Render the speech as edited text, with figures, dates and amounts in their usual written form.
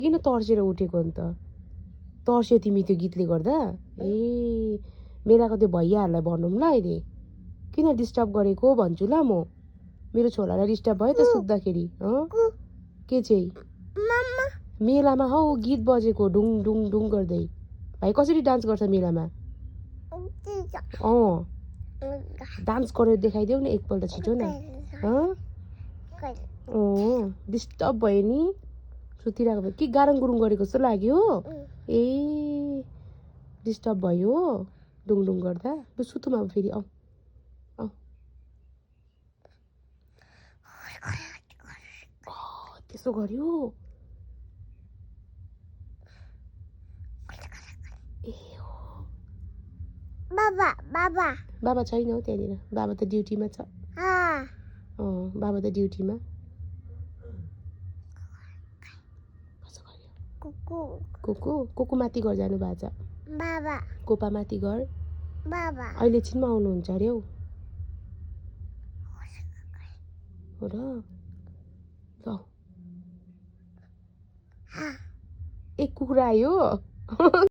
किन तर्सेर उठेको अन्त तर्स्यो तिमी त्यो गीतले गर्दा ए मेलाको त्यो भैयाहरूलाई भनौँ ल अहिले किन डिस्टर्ब गरेको भन्छु ल म मेरो छोरालाई डिस्टर्ब भयो त सुत्दाखेरि के चाहिँ मेलामा हौ गीत बजेको डुङ डुङ डुङ गर्दै भाइ कसरी डान्स गर्छ मेलामा डान्स गरेर देखाइदेऊ न एकपल्ट छिटो न डिस्टर्ब भयो नि सुतिरहेको भयो कि गारङ गुरुङ गरेको जस्तो लाग्यो ए डिस्टर्ब भयो डुङ डुङ गर्दा लु सुतौँ अब फेरि आऊ त्यसो गर्यो ए हो बाबा छैन हौ त्यहाँनिर बाबा त ड्युटीमा छ बाबा त ड्युटीमा कुकु माथि घर जानु भएको छ कोपा माथि घर अहिले छिनमा आउनुहुन्छ अरे हौ हो र ल एक कुखुरा आयो